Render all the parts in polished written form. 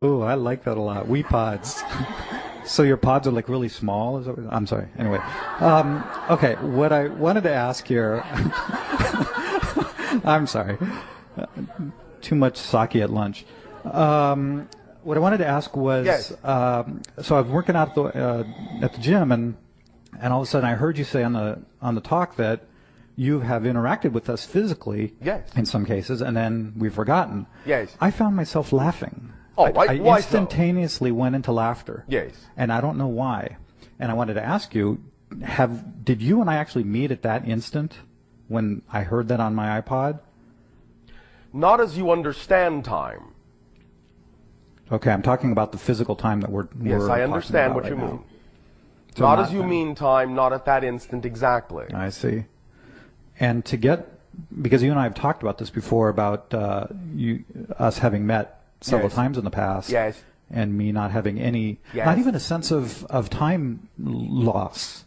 Oh, I like that a lot. Wee pods. So your pods are like really small? I'm sorry. Anyway. Okay, what I wanted to ask here... I'm sorry. Too much sake at lunch. What I wanted to ask was, yes. So I was working out at the gym, and all of a sudden I heard you say on the talk that you have interacted with us physically, yes, in some cases, and then we've forgotten. Yes. I found myself laughing. Oh, I why instantaneously went into laughter. Yes. And I don't know why. And I wanted to ask you, did you and I actually meet at that instant when I heard that on my iPod? Not as you understand time. Okay, I'm talking about the physical time that we're Yes, I understand what you mean. So not as you mean time, not at that instant exactly. I see. And because you and I have talked about this before about us having met several times in the past. Yes. And me not having any, not even a sense of time loss,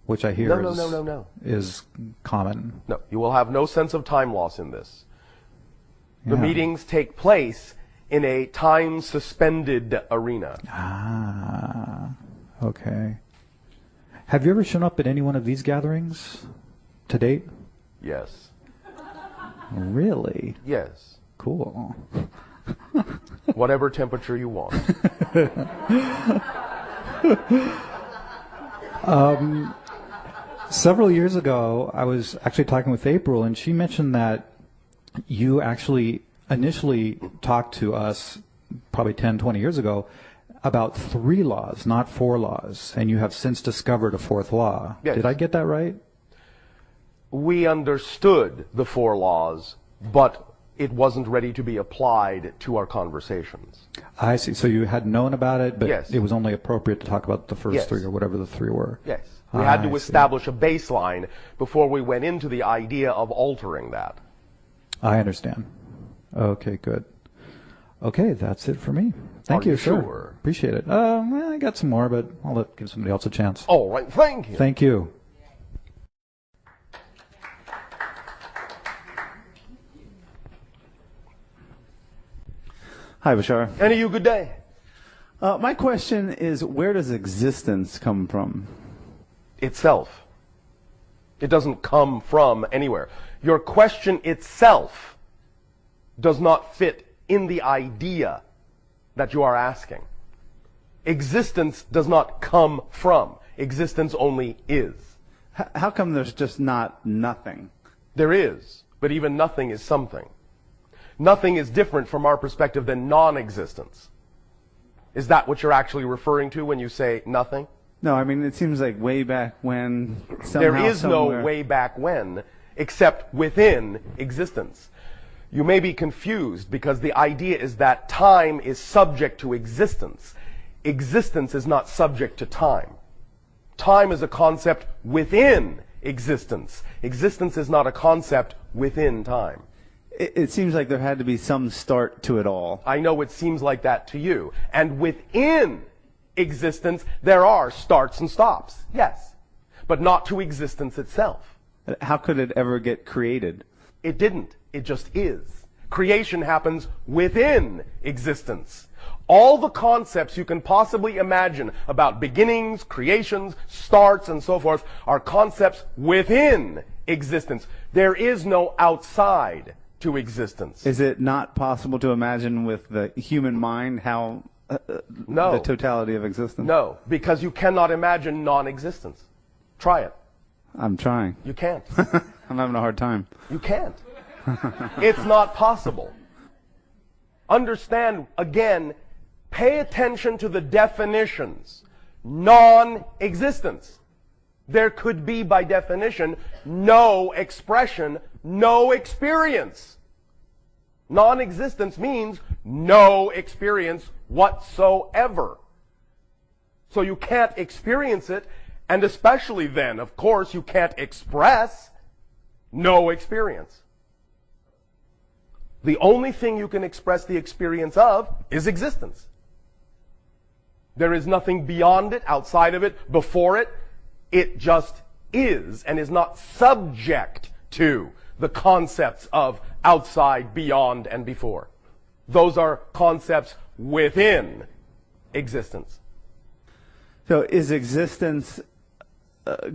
which I hear is common. No, you will have no sense of time loss in this. The meetings take place in a time-suspended arena. Ah, okay. Have you ever shown up at any one of these gatherings to date? Yes. Really? Yes. Cool. Whatever temperature you want. Several years ago, I was actually talking with April, and she mentioned that you actually initially talked to us probably 10, 20 years ago about 3 laws, not 4 laws, and you have since discovered a 4th law. Yes. Did I get that right? We understood the 4 laws, but it wasn't ready to be applied to our conversations. I see. So you had known about it, but yes, it was only appropriate to talk about the first yes 3 or whatever the 3 were. Yes. We had to establish a baseline before we went into the idea of altering that. I understand. Okay, good. Okay, that's it for me. Thank you, sir. Sure? Appreciate it. Well, I got some more, but I'll give somebody else a chance. All right, thank you. Thank you. Hi, Bashar. And you, good day. My question is, where does existence come from? Itself. It doesn't come from anywhere. Your question itself does not fit in the idea that you are asking. Existence does not come from. Existence only is. How come there's just not nothing? There is, but even nothing is something. Nothing is different from our perspective than non-existence. Is that what you're actually referring to when you say nothing? No, I mean, it seems like way back when, somehow, there is no way back when, except within existence. You may be confused because the idea is that time is subject to existence. Existence is not subject to time. Time is a concept within existence. Existence is not a concept within time. It seems like there had to be some start to it all. I know it seems like that to you. And within existence, there are starts and stops, yes, but not to existence itself. How could it ever get created? It didn't. It just is. Creation happens within existence. All the concepts you can possibly imagine about beginnings, creations, starts, and so forth are concepts within existence. There is no outside to existence. Is it not possible to imagine with the human mind how no. the totality of existence? No, because you cannot imagine non-existence. Try it. I'm trying. You can't. I'm having a hard time. You can't. It's not possible. Understand, again, pay attention to the definitions. Non-existence. There could be, by definition, no expression, no experience. Non-existence means no experience whatsoever. So you can't experience it, and especially then, of course, you can't express no experience. The only thing you can express the experience of is existence. There is nothing beyond it, outside of it, before it. It just is and is not subject to the concepts of outside, beyond, and before. Those are concepts within existence. So is existence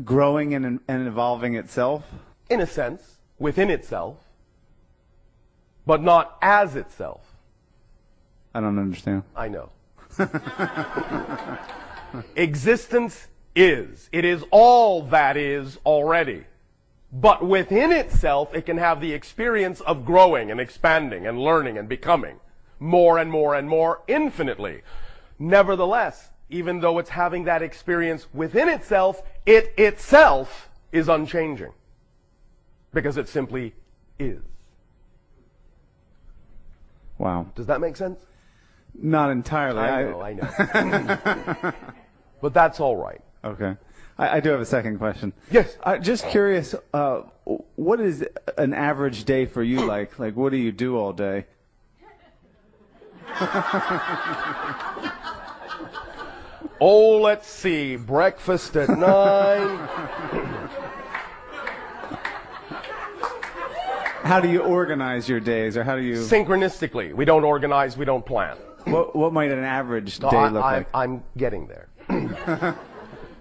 growing and evolving itself? In a sense, within itself, but not as itself. I don't understand. I know. Existence is. It is all that is already. But within itself, it can have the experience of growing and expanding and learning and becoming more and more and more infinitely. Nevertheless, even though it's having that experience within itself, it itself is unchanging. Because it simply is. Wow. Does that make sense? Not entirely. I know. But that's all right. Okay. I do have a second question. Yes. Just curious, what is an average day for you like? Like, what do you do all day? Oh, let's see. Breakfast at 9. How do you organize your days, or how do you... Synchronistically. We don't organize, we don't plan. What might an average day look like? I'm getting there.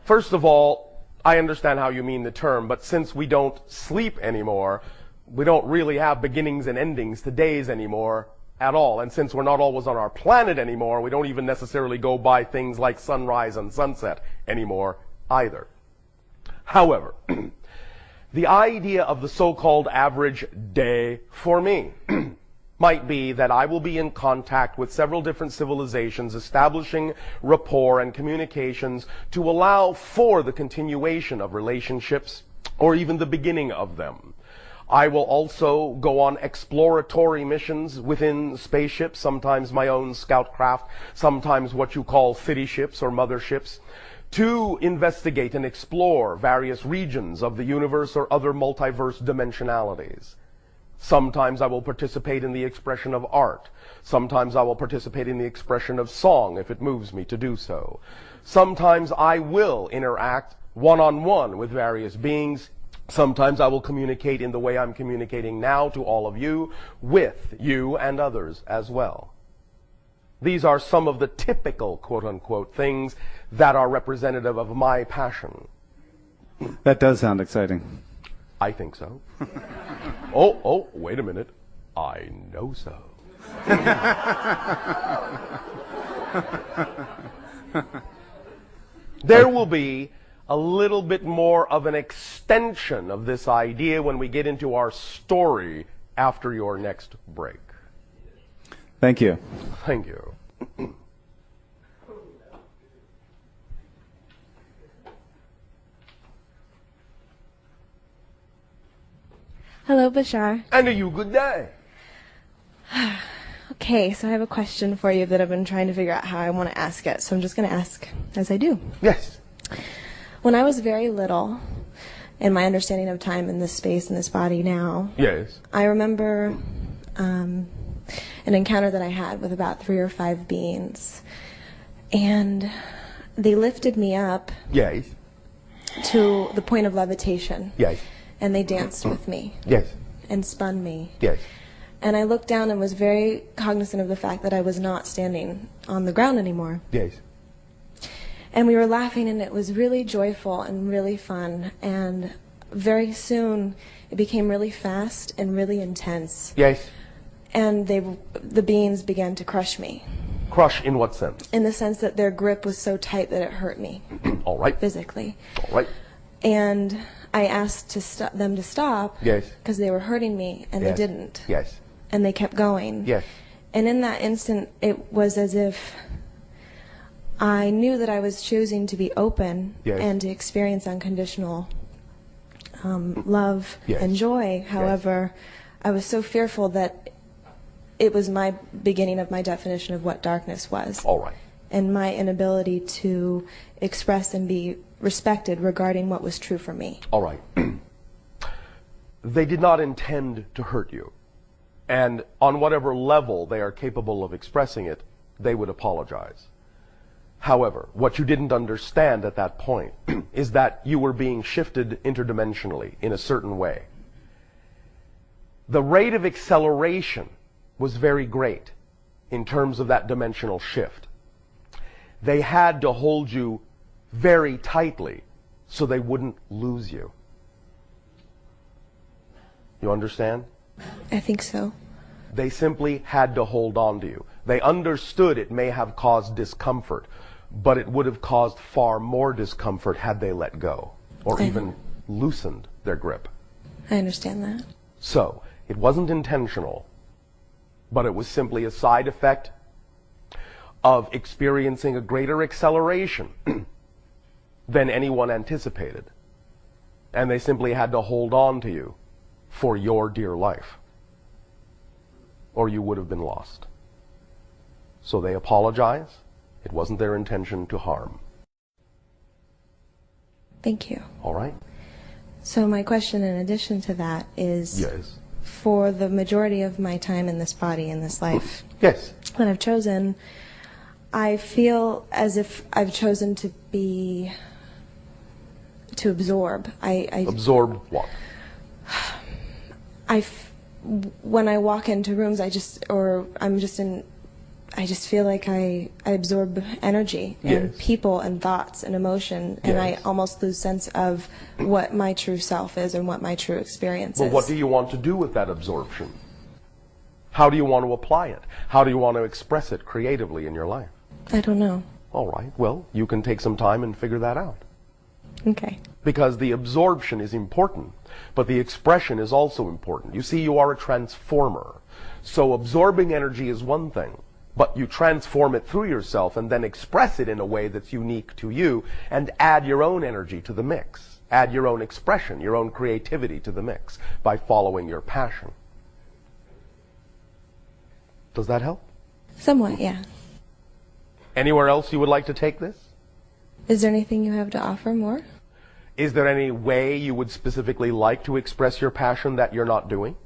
First of all, I understand how you mean the term, but since we don't sleep anymore, we don't really have beginnings and endings to days anymore at all. And since we're not always on our planet anymore, we don't even necessarily go by things like sunrise and sunset anymore either. However, the idea of the so-called average day for me might be that I will be in contact with several different civilizations, establishing rapport and communications to allow for the continuation of relationships or even the beginning of them. I will also go on exploratory missions within spaceships, sometimes my own scout craft, sometimes what you call city ships or motherships, to investigate and explore various regions of the universe or other multiverse dimensionalities. Sometimes I will participate in the expression of art. Sometimes I will participate in the expression of song if it moves me to do so. Sometimes I will interact one-on-one with various beings. Sometimes I will communicate in the way I'm communicating now to all of you, with you and others as well. These are some of the typical, quote-unquote, things that are representative of my passion. That does sound exciting. I think so. Oh, wait a minute. I know so. There will be a little bit more of an extension of this idea when we get into our story after your next break. Thank you. Thank you. Hello, Bashar. And a you good day. Okay, so I have a question for you that I've been trying to figure out how I want to ask it, so I'm just going to ask as I do. Yes. When I was very little, in my understanding of time in this space, in this body now, Yes. I remember an encounter that I had with about 3 or 5 beings, and they lifted me up Yes. to the point of levitation, Yes. and they danced with me Yes. and spun me. Yes. And I looked down and was very cognizant of the fact that I was not standing on the ground anymore. Yes. And we were laughing, and it was really joyful and really fun. And very soon, it became really fast and really intense. Yes. And the beings began to crush me. Crush in what sense? In the sense that their grip was so tight that it hurt me. All right. Physically. All right. And I asked them to stop. Yes. Because they were hurting me, and Yes. they didn't. Yes. And they kept going. Yes. And in that instant, it was as if I knew that I was choosing to be open Yes. and to experience unconditional love Yes. and joy. However, I was so fearful that it was my beginning of my definition of what darkness was. All right. And my inability to express and be respected regarding what was true for me. All right. They did not intend to hurt you. And on whatever level they are capable of expressing it, they would apologize. However, what you didn't understand at that point is that you were being shifted interdimensionally in a certain way. The rate of acceleration was very great. in terms of that dimensional shift. They had to hold you very tightly so they wouldn't lose you. You understand? I think so. They simply had to hold on to you. They understood it may have caused discomfort, but it would have caused far more discomfort had they let go or even loosened their grip. I understand that. So, it wasn't intentional, but it was simply a side effect of experiencing a greater acceleration than anyone anticipated. And they simply had to hold on to you for your dear life, or you would have been lost. So they apologize. It wasn't their intention to harm. Thank you. All right? So my question in addition to that is, Yes. for the majority of my time in this body, in this life Yes. that I've chosen, I feel as if I've chosen to absorb. Absorb what? When I walk into rooms, I just feel like I absorb energy and Yes. people and thoughts and emotion, and I Yes. almost lose sense of what my true self is and what my true experience Well, is. what do you want to do with that absorption? How do you want to apply it? How do you want to express it creatively in your life? I don't know. All right, well, you can take some time and figure that out. Okay. Because the absorption is important, but the expression is also important. You see, you are a transformer. So absorbing energy is one thing, but you transform it through yourself and then express it in a way that's unique to you and add your own energy to the mix. Add your own expression, your own creativity to the mix by following your passion. Does that help? Somewhat, yeah. Anywhere else you would like to take this? Is there anything you have to offer more? Is there any way you would specifically like to express your passion that you're not doing?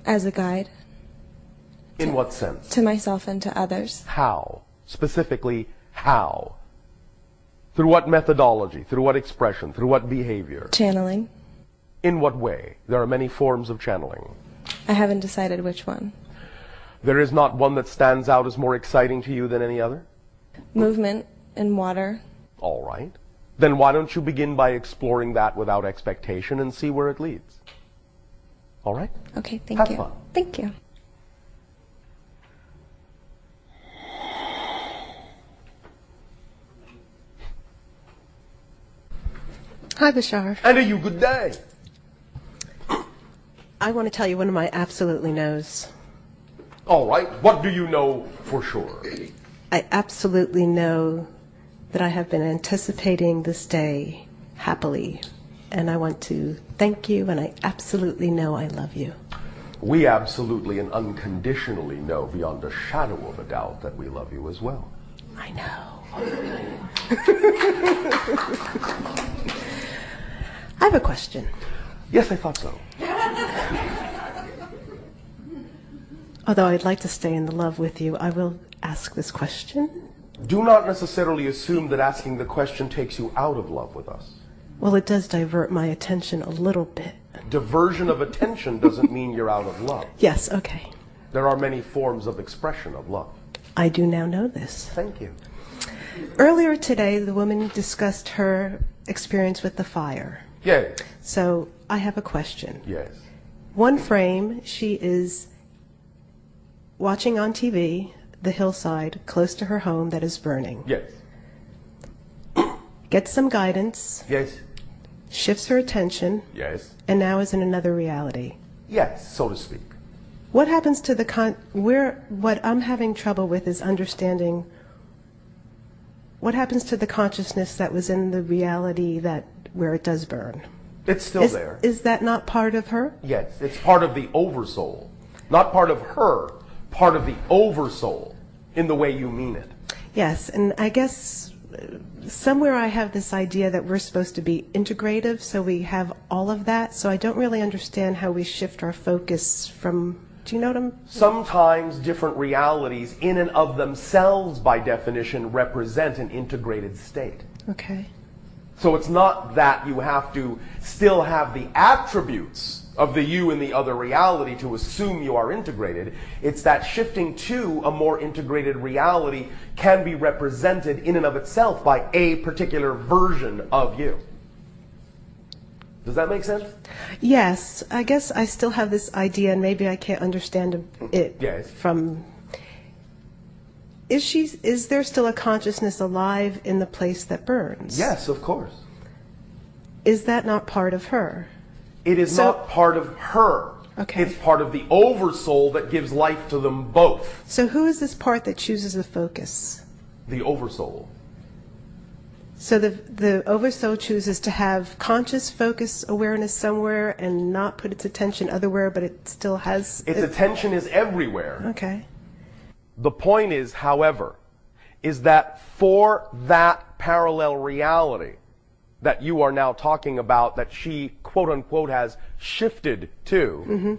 As a guide In what sense? to myself and to others. How? Specifically, how? Through what methodology? Through what expression? Through what behavior? Channeling. In what way? There are many forms of channeling. I haven't decided which one. There is not one that stands out as more exciting to you than any other? Movement in water. All right. Then why don't you begin by exploring that without expectation and see where it leads? All right? Okay, thank Have you. fun. Thank you. Hi, Bashar. And a you good day. I want to tell you one of my absolutely knows. All right. What do you know for sure? I absolutely know that I have been anticipating this day happily. And I want to thank you, and I absolutely know I love you. We absolutely and unconditionally know beyond a shadow of a doubt that we love you as well. I know. I have a question. Yes, I thought so. Although I'd like to stay in the love with you, I will ask this question. Do not necessarily assume that asking the question takes you out of love with us. Well, it does divert my attention a little bit. Diversion of attention doesn't mean you're out of love. Yes, okay. There are many forms of expression of love. I do now know this. Thank you. Earlier today, the woman discussed her experience with the fire. Yes. So I have a question. Yes. One frame, she is watching on TV the hillside close to her home that is burning. Yes. Gets some guidance, Yes. shifts her attention, Yes. and now is in another reality. Yes, so to speak. What happens to the what I'm having trouble with is understanding what happens to the consciousness that was in the reality that where it does burn. It's still there. Is that not part of her? Yes, it's part of the oversoul. Not part of her, part of the oversoul in the way you mean it. Yes, and I guess somewhere I have this idea that we're supposed to be integrative, so we have all of that. So I don't really understand how we shift our focus from, do you know what I'm... Sometimes different realities in and of themselves, by definition, represent an integrated state. Okay. So it's not that you have to still have the attributes of the you in the other reality to assume you are integrated. It's that shifting to a more integrated reality can be represented in and of itself by a particular version of you. Does that make sense? Yes, I guess I still have this idea, and maybe I can't understand it Yes. from... Is there still a consciousness alive in the place that burns? Yes, of course. Is that not part of her? It is not part of her. Okay. It's part of the oversoul that gives life to them both. So who is this part that chooses the focus? The oversoul. So the oversoul chooses to have conscious focus awareness somewhere and not put its attention otherwhere, but it still has... Its attention is everywhere. Okay. The point is, however, is that for that parallel reality that you are now talking about, that she, quote unquote, has shifted to,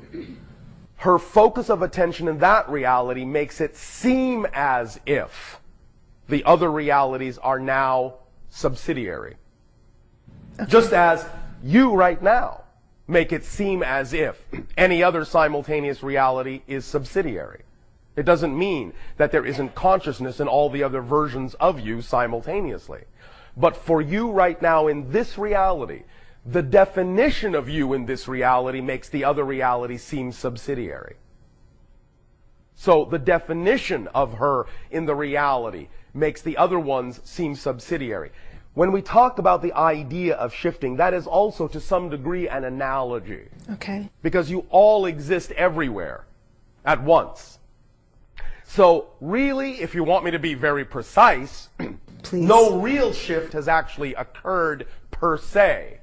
her focus of attention in that reality makes it seem as if the other realities are now subsidiary. Okay. Just as you right now make it seem as if any other simultaneous reality is subsidiary. It doesn't mean that there isn't consciousness in all the other versions of you simultaneously. But for you right now in this reality, the definition of you in this reality makes the other reality seem subsidiary. So the definition of her in the reality makes the other ones seem subsidiary. When we talk about the idea of shifting, that is also to some degree an analogy. Okay. Because you all exist everywhere at once. So really, if you want me to be very precise, Please. No real shift has actually occurred per se.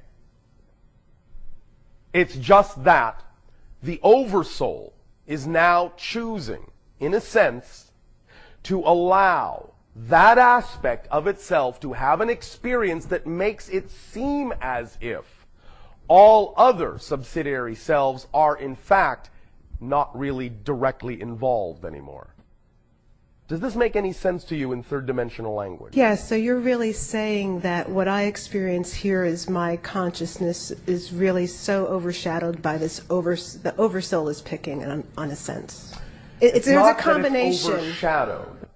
It's just that the oversoul is now choosing, in a sense, to allow that aspect of itself to have an experience that makes it seem as if all other subsidiary selves are in fact not really directly involved anymore. Does this make any sense to you in third dimensional language? Yes, so you're really saying that what I experience here is my consciousness is really so overshadowed by this the oversoul is picking on a sense. There's not a combination. That it's overshadowed.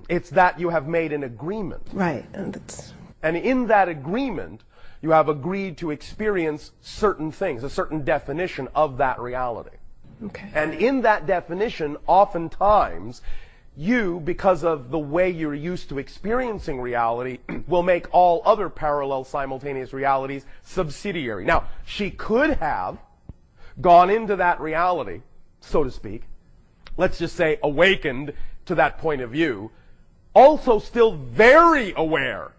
It's that you have made an agreement. Right. And in that agreement, you have agreed to experience certain things, a certain definition of that reality. Okay. And in that definition, oftentimes, you, because of the way you're used to experiencing reality, will make all other parallel simultaneous realities subsidiary. Now, she could have gone into that reality, so to speak, let's just say awakened to that point of view, also still very aware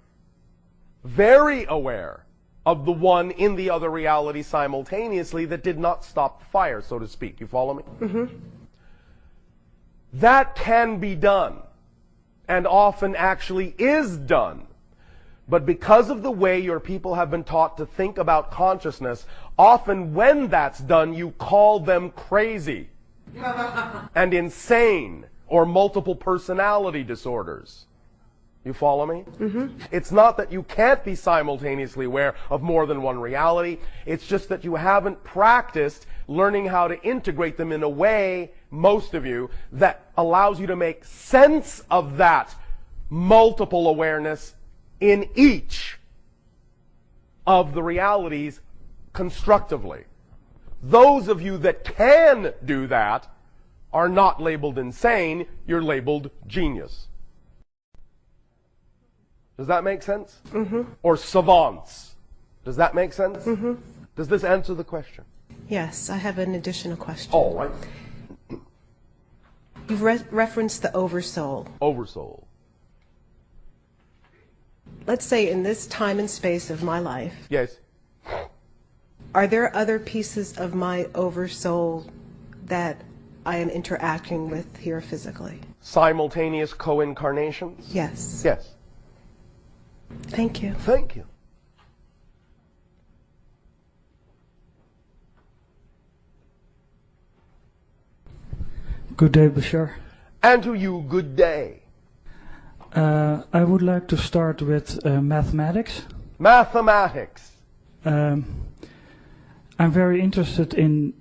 of the one in the other reality simultaneously that did not stop the fire, so to speak. You follow me? Mm-hmm. That can be done, and often actually is done. But because of the way your people have been taught to think about consciousness, often when that's done, you call them crazy and insane or multiple personality disorders. You follow me? Mm-hmm. It's not that you can't be simultaneously aware of more than one reality. It's just that you haven't practiced learning how to integrate them in a way, most of you, that allows you to make sense of that multiple awareness in each of the realities constructively. Those of you that can do that are not labeled insane, you're labeled genius. Does that make sense? Mm-hmm. Or savants. Does that make sense? Mm-hmm. Does this answer the question? Yes, I have an additional question. All right. You've referenced the oversoul. Oversoul. Let's say in this time and space of my life, Yes. are there other pieces of my oversoul that I am interacting with here physically? Simultaneous co-incarnations? Yes. Yes. Thank you. Thank you. Good day, Bashar. And to you, good day. I would like to start with mathematics. Mathematics. I'm very interested in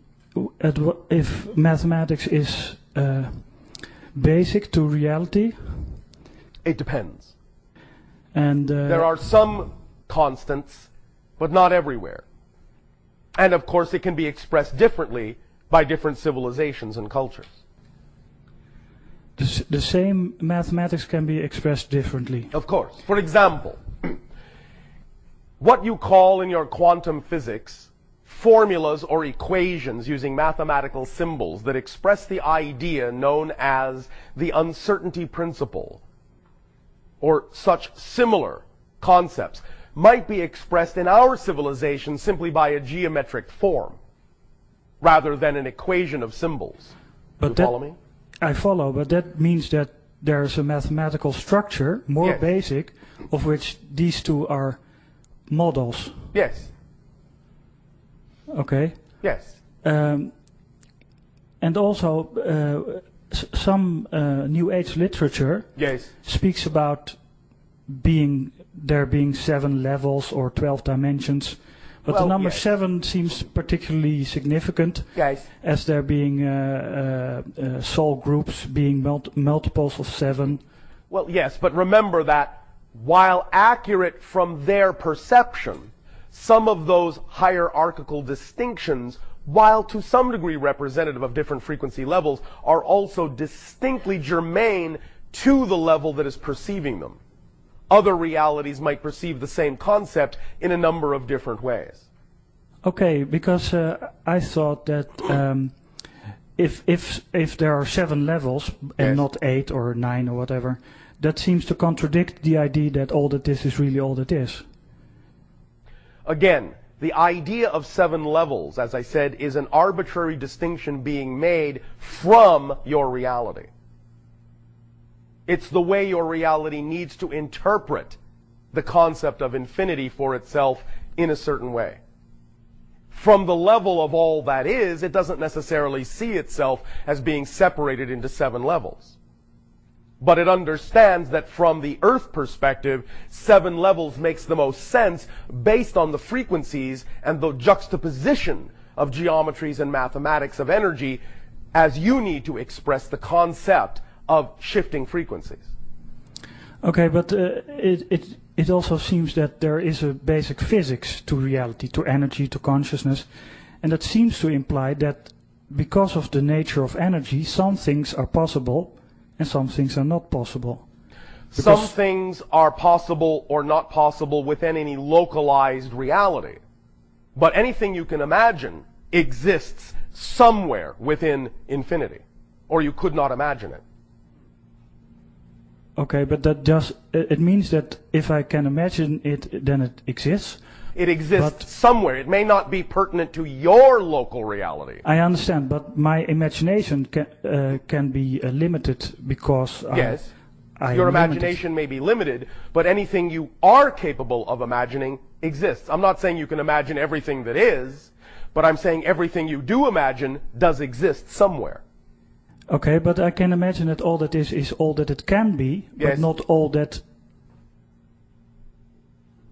if mathematics is basic to reality. It depends. And There are some constants, but not everywhere. And of course, it can be expressed differently by different civilizations and cultures. the same mathematics can be expressed differently. Of course. For example, what you call in your quantum physics formulas or equations using mathematical symbols that express the idea known as the uncertainty principle, or such similar concepts, might be expressed in our civilization simply by a geometric form, rather than an equation of symbols. But You follow me? I follow, but that means that there's a mathematical structure, more Yes. basic, of which these two are models. Yes. Okay. Yes. And also, some New Age literature Yes. speaks about there being 7 levels or 12 dimensions, but Well, the number yes. 7 seems particularly significant, Yes. as there being soul groups being multiples of 7. Well, yes, but remember that while accurate from their perception, some of those hierarchical distinctions, while to some degree representative of different frequency levels, are also distinctly germane to the level that is perceiving them. Other realities might perceive the same concept in a number of different ways. Okay, because I thought that if there are 7 levels and Yes. not 8 or 9 or whatever, that seems to contradict the idea that all that is really all that is. Again, the idea of 7 levels, as I said, is an arbitrary distinction being made from your reality. It's the way your reality needs to interpret the concept of infinity for itself in a certain way. From the level of all that is, it doesn't necessarily see itself as being separated into 7 levels. But it understands that from the Earth perspective, 7 levels makes the most sense based on the frequencies and the juxtaposition of geometries and mathematics of energy as you need to express the concept of shifting frequencies. Okay, but it also seems that there is a basic physics to reality, to energy, to consciousness, and that seems to imply that because of the nature of energy, some things are possible and some things are not possible. Some things are possible or not possible within any localized reality. But anything you can imagine exists somewhere within infinity, or you could not imagine it. Okay, but that just it means that if I can imagine it, then it exists. It exists But- somewhere. It may not be pertinent to your local reality. I understand, but my imagination can be limited because Yes. I Your am limited. imagination may be limited, but anything you are capable of imagining exists. I'm not saying you can imagine everything that is, but I'm saying everything you do imagine does exist somewhere. Okay, but I can imagine that all that is all that it can be, Yes. but not all that.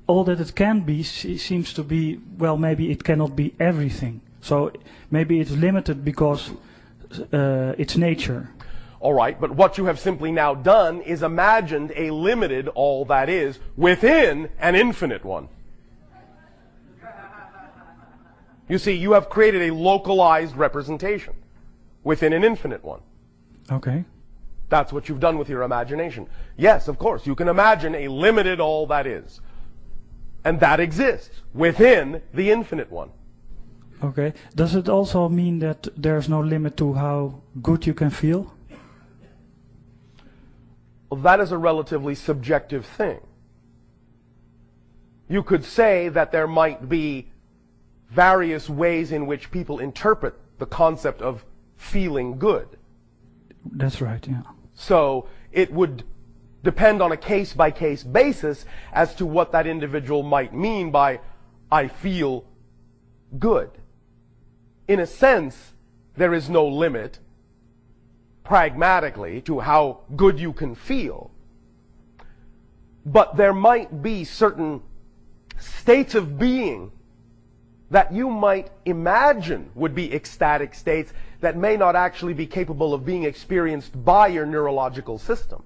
All that it can be seems to be, well, maybe it cannot be everything. So maybe it's limited because it's nature. All right, but what you have simply now done is imagined a limited all that is within an infinite one. You see, you have created a localized representation within an infinite one. Okay. That's what you've done with your imagination. Yes, of course, you can imagine a limited all that is. And that exists within the infinite one. Okay. Does it also mean that there's no limit to how good you can feel? Well, that is a relatively subjective thing. You could say that there might be various ways in which people interpret the concept of feeling good. That's right, yeah. So it would depend on a case-by-case basis as to what that individual might mean by, I feel good. In a sense, there is no limit, pragmatically, to how good you can feel. But there might be certain states of being that you might imagine would be ecstatic states that may not actually be capable of being experienced by your neurological system.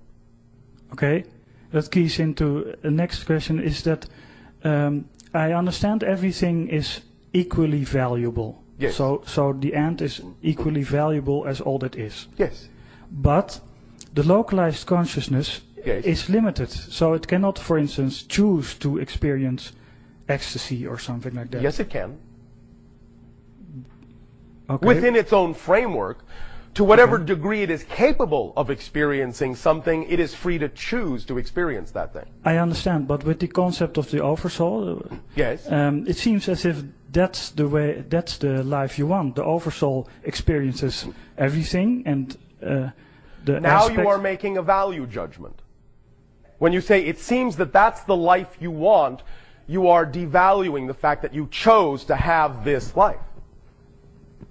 Okay, that keys into the next question is that I understand everything is equally valuable. Yes. So the ant is equally valuable as all that is. Yes. But the localized consciousness Yes. is limited. So it cannot, for instance, choose to experience ecstasy or something like that. Yes, it can. Okay. Within its own framework, to whatever degree it is capable of experiencing something, it is free to choose to experience that thing. I understand, but with the concept of the oversoul, Yes. it seems as if that's the way, that's the life you want. The oversoul experiences everything, and the Now aspect. you are making a value judgment. When you say it seems that that's the life you want, you are devaluing the fact that you chose to have this life.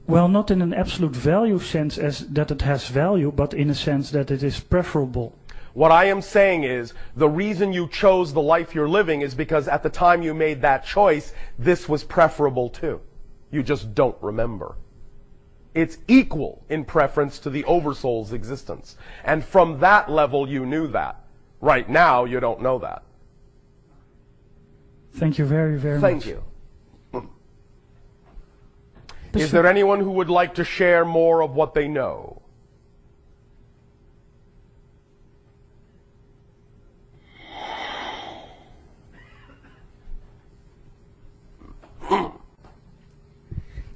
Well, not in an absolute value sense as that it has value, but in a sense that it is preferable. What I am saying is, the reason you chose the life you're living is because at the time you made that choice, this was preferable too. You just don't remember. It's equal in preference to the Oversoul's existence. And from that level, you knew that. Right now, you don't know that. Thank you very, very much. Thank you. Is there anyone who would like to share more of what they know?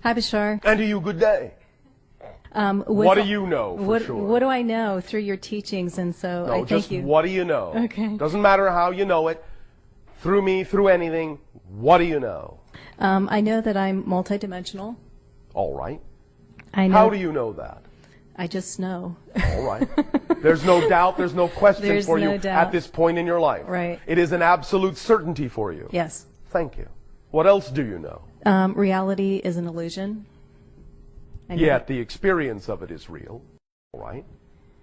Hi, Bashar. And to you, good day. What do you know for sure? What do I know through your teachings? And so No, I just thank you. what do you know? Okay. Doesn't matter how you know it. Through me, through anything. What do you know? I know that I'm multidimensional. All right. I know. How do you know that? I just know. All right. There's no doubt, there's no question There's for no you doubt. at this point in your life. Right. It is an absolute certainty for you. Yes. Thank you. What else do you know? Reality is an illusion. I know. Yet the experience of it is real. All right.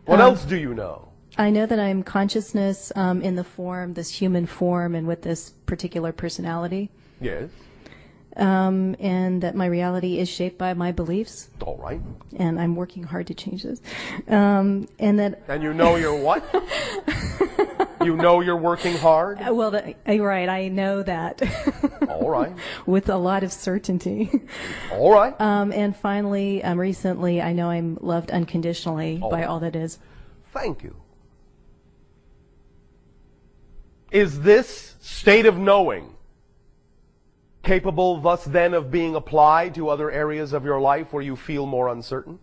What else do you know? I know that I'm consciousness in the form, this human form, and with this particular personality. Yes. And that my reality is shaped by my beliefs. All right. And I'm working hard to change this. And that. And you know you're what? You know you're working hard? Well, right, I know that. All right. With a lot of certainty. All right. And finally, recently, I know I'm loved unconditionally by all that is. Thank you. Is this state of knowing capable thus then of being applied to other areas of your life where you feel more uncertain?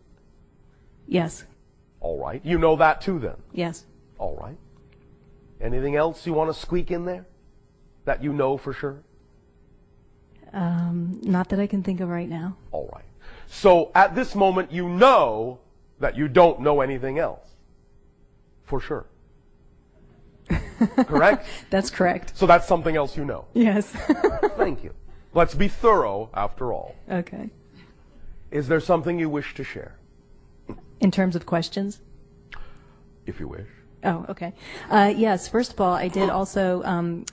Yes. All right. You know that too then? Yes. All right. Anything else you want to squeak in there that you know for sure? Not that I can think of right now. All right. So at this moment you know that you don't know anything else. For sure. Correct? That's correct. So that's something else you know. Yes. Thank you. Let's be thorough after all. Okay. Is there something you wish to share? In terms of questions? If you wish. Oh, okay. Yes, first of all, I did also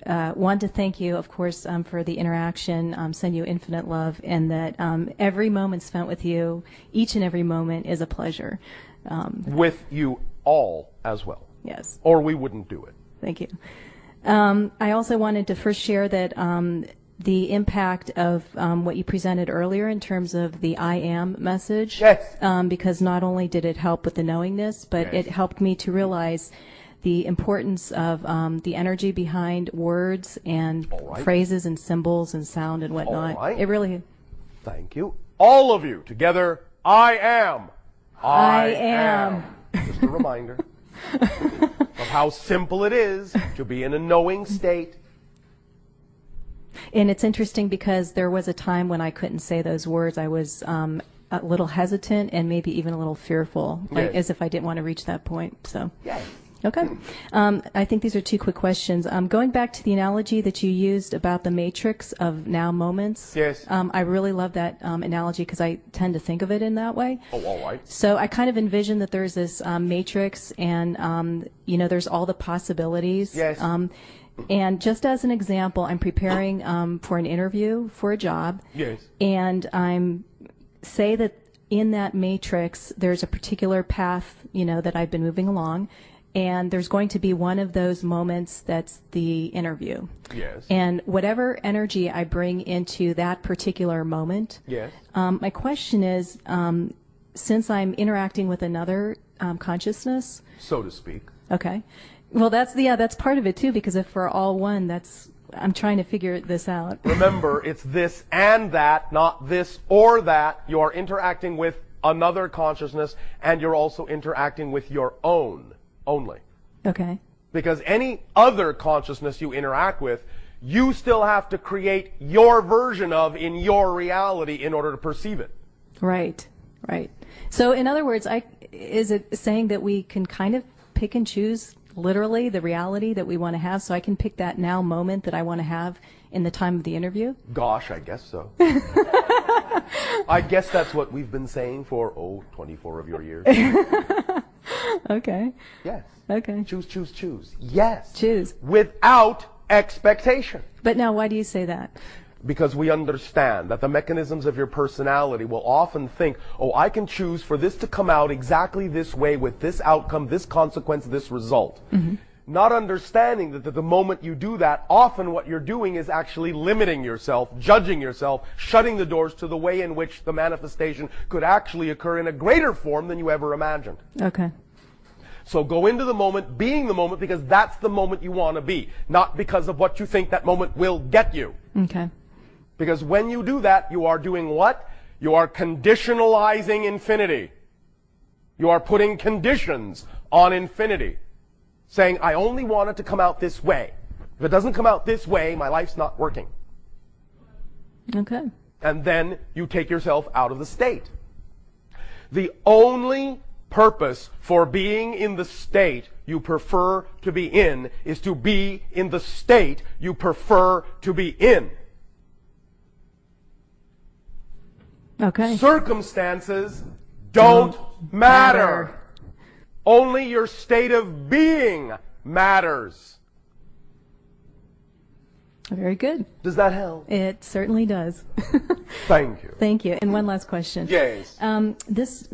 want to thank you, of course, for the interaction, send you infinite love, and that every moment spent with you, each and every moment, is a pleasure. With you all as well. Yes. Or we wouldn't do it. Thank you. I also wanted to first share that the impact of what you presented earlier in terms of the I am message. Yes. Because not only did it help with the knowingness, but Yes. it helped me to realize the importance of the energy behind words and right. phrases and symbols and sound and whatnot. All right. It really. Thank you. All of you together, I am. I am. Just a reminder of how simple it is to be in a knowing state. And it's interesting because there was a time when I couldn't say those words. I was a little hesitant and maybe even a little fearful, like, Yes. as if I didn't want to reach that point. So, Yes. okay. I think these are two quick questions. Going back to the analogy that you used about the matrix of now moments. Yes. I really love that analogy because I tend to think of it in that way. Oh, all right. So I kind of envision that there's this matrix and, there's all the possibilities. Yes. And just as an example, I'm preparing for an interview for a job. Yes. And say that in that matrix, there's a particular path, that I've been moving along. And there's going to be one of those moments that's the interview. Yes. And whatever energy I bring into that particular moment, Yes. My question is, since I'm interacting with another consciousness, So to speak. okay, well that's part of it too, because if we're all one, I'm trying to figure this out. Remember, it's this and that, not this or that. You are interacting with another consciousness, and you're also interacting with your own only. Okay. Because any other consciousness you interact with, you still have to create your version of in your reality in order to perceive it. Right. So in other words, is it saying that we can kind of pick and choose literally the reality that we want to have? So I can pick that now moment that I want to have in the time of the interview? Gosh, I guess so. I guess that's what we've been saying for, 24 of your years. Okay. Yes. Okay. Choose. Yes. Choose. Without expectation. But now, why do you say that? Because we understand that the mechanisms of your personality will often think, I can choose for this to come out exactly this way with this outcome, this consequence, this result. Mm-hmm. Not understanding that the moment you do that, often what you're doing is actually limiting yourself, judging yourself, shutting the doors to the way in which the manifestation could actually occur in a greater form than you ever imagined. Okay. So go into the moment, being the moment, because that's the moment you want to be, not because of what you think that moment will get you. Okay. Because when you do that, you are doing what? You are conditionalizing infinity. You are putting conditions on infinity. Saying, I only want it to come out this way. If it doesn't come out this way, my life's not working. Okay. And then you take yourself out of the state. The only purpose for being in the state you prefer to be in is to be in the state you prefer to be in. Okay. Circumstances don't matter. Only your state of being matters. Very good. Does that help? It certainly does. Thank you. Thank you. And one last question. Yes. This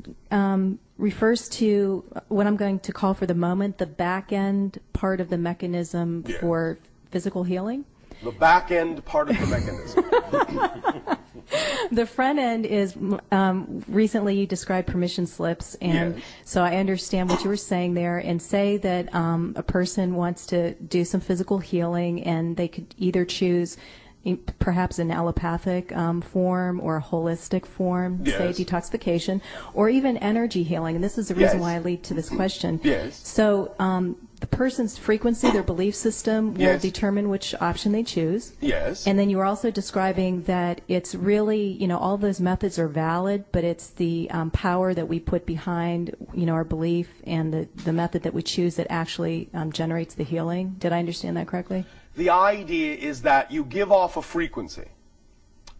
refers to what I'm going to call for the moment the back end part of the mechanism for physical healing. The back end part of the mechanism. The front end is, recently you described permission slips, and so I understand what you were saying there, and say that a person wants to do some physical healing, and they could either choose perhaps an allopathic form or a holistic form, say detoxification, or even energy healing, and this is the reason why I lead to this question. So the person's frequency, their belief system, will determine which option they choose. And then you were also describing that it's really, all those methods are valid, but it's the power that we put behind, our belief and the method that we choose that actually generates the healing. Did I understand that correctly? The idea is that you give off a frequency.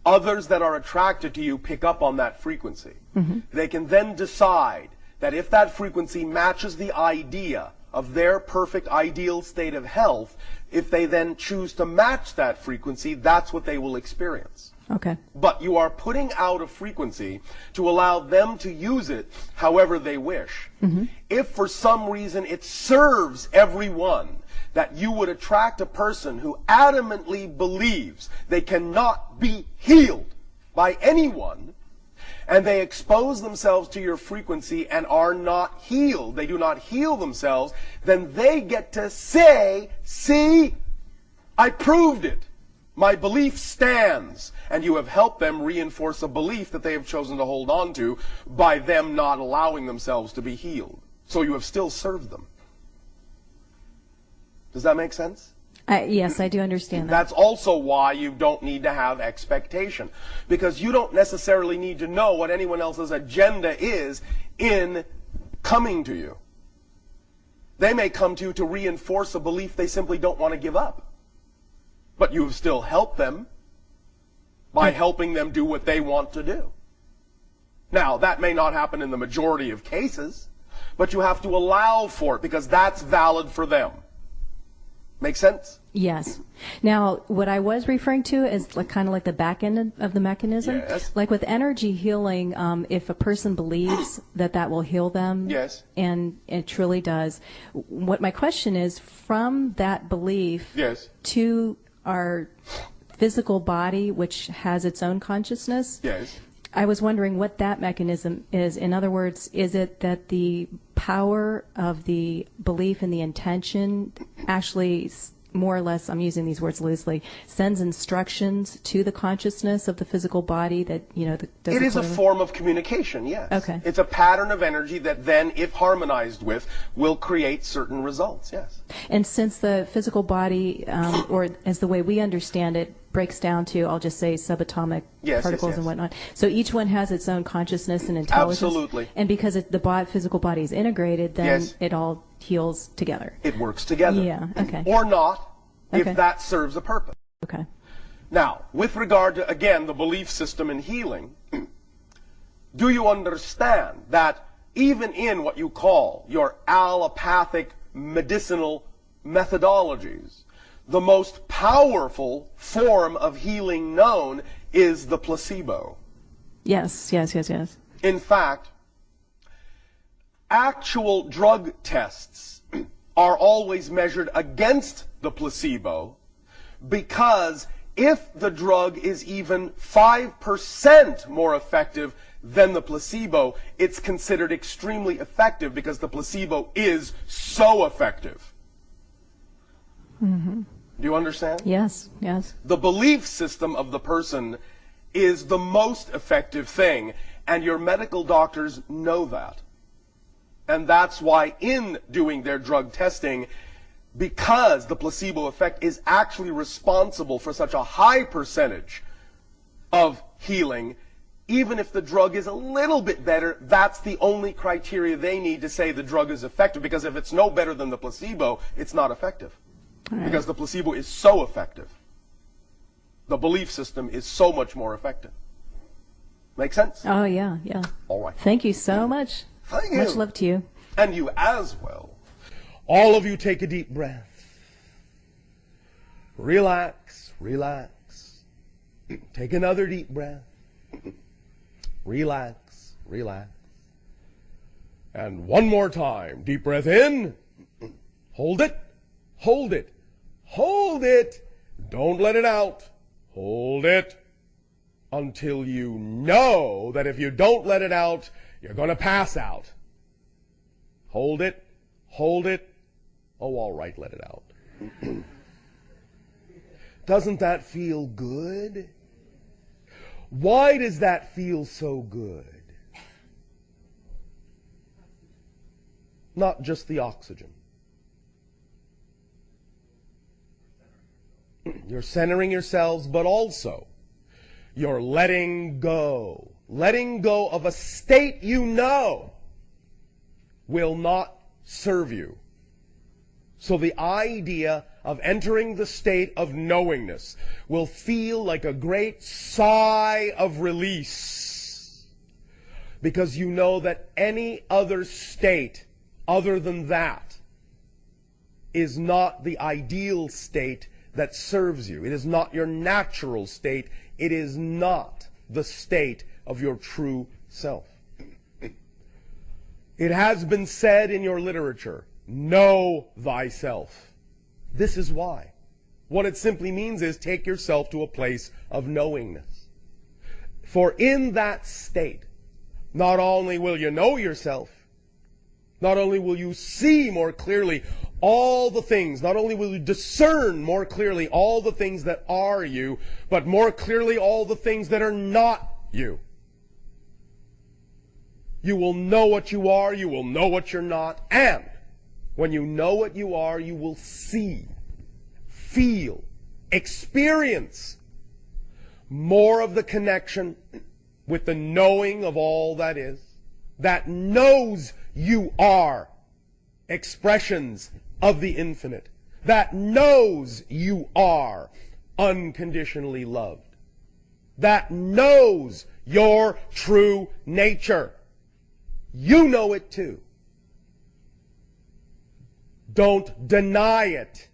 Others that are attracted to you pick up on that frequency. Mm-hmm. They can then decide that if that frequency matches the idea of their perfect ideal state of health, if they then choose to match that frequency, that's what they will experience. Okay. But you are putting out a frequency to allow them to use it however they wish. Mm-hmm. If for some reason it serves everyone that you would attract a person who adamantly believes they cannot be healed by anyone, and they expose themselves to your frequency and are not healed, they do not heal themselves, then they get to say, see, I proved it. My belief stands. And you have helped them reinforce a belief that they have chosen to hold on to by them not allowing themselves to be healed. So you have still served them. Does that make sense? Yes, I do understand that. That's also why you don't need to have expectation. Because you don't necessarily need to know what anyone else's agenda is in coming to you. They may come to you to reinforce a belief they simply don't want to give up. But you've still helped them by helping them do what they want to do. Now, that may not happen in the majority of cases, but you have to allow for it because that's valid for them. Make sense? Yes. Now, what I was referring to is like, kind of like the back end of the mechanism. Yes. Like with energy healing, if a person believes that that will heal them, Yes. and it truly does. What my question is, from that belief Yes. to our physical body, which has its own consciousness, Yes. I was wondering what that mechanism is. In other words, is it that the power of the belief and the intention actually, more or less, I'm using these words loosely, sends instructions to the consciousness of the physical body that, you know, does It is a form of communication, yes. Okay. It's a pattern of energy that then, if harmonized with, will create certain results, yes. And since the physical body, or as the way we understand it, breaks down to, I'll just say, subatomic particles and whatnot. So each one has its own consciousness and intelligence. Absolutely. And because the physical body is integrated, then it all heals together. It works together. Yeah, okay. Or not, Okay. if that serves a purpose. Okay. Now, with regard to, again, the belief system in healing, do you understand that even in what you call your allopathic medicinal methodologies, the most powerful form of healing known is the placebo? Yes. In fact, actual drug tests are always measured against the placebo, because if the drug is even 5% more effective than the placebo, it's considered extremely effective because the placebo is so effective. Mm-hmm. Do you understand? Yes. The belief system of the person is the most effective thing, and your medical doctors know that. And that's why in doing their drug testing, because the placebo effect is actually responsible for such a high percentage of healing, even if the drug is a little bit better, that's the only criteria they need to say the drug is effective, because if it's no better than the placebo, it's not effective. Right. Because the placebo is so effective. The belief system is so much more effective. Make sense? Oh, yeah. All right. Thank you so much. Thank you. Much love to you. And you as well. All of you take a deep breath. Relax. Take another deep breath. Relax. And one more time. Deep breath in. Hold it. Don't let it out. Hold it until you know that if you don't let it out, you're going to pass out. Hold it. Oh, all right, let it out. Doesn't that feel good? Why does that feel so good? Not just the oxygen. You're centering yourselves, but also you're letting go of a state you know will not serve you. So the idea of entering the state of knowingness will feel like a great sigh of release, because you know that any other state other than that is not the ideal state that serves you. It is not your natural state. It is not the state of your true self. It has been said in your literature, know thyself. This is why. What it simply means is take yourself to a place of knowingness. For in that state, not only will you know yourself, not only will you see more clearly all the things, not only will you discern more clearly all the things that are you, but more clearly all the things that are not you. You will know what you are, you will know what you're not, and when you know what you are, you will see, feel, experience more of the connection with the knowing of all that is, that knows you are expressions of the infinite, that knows you are unconditionally loved, that knows your true nature. You know it too. Don't deny it.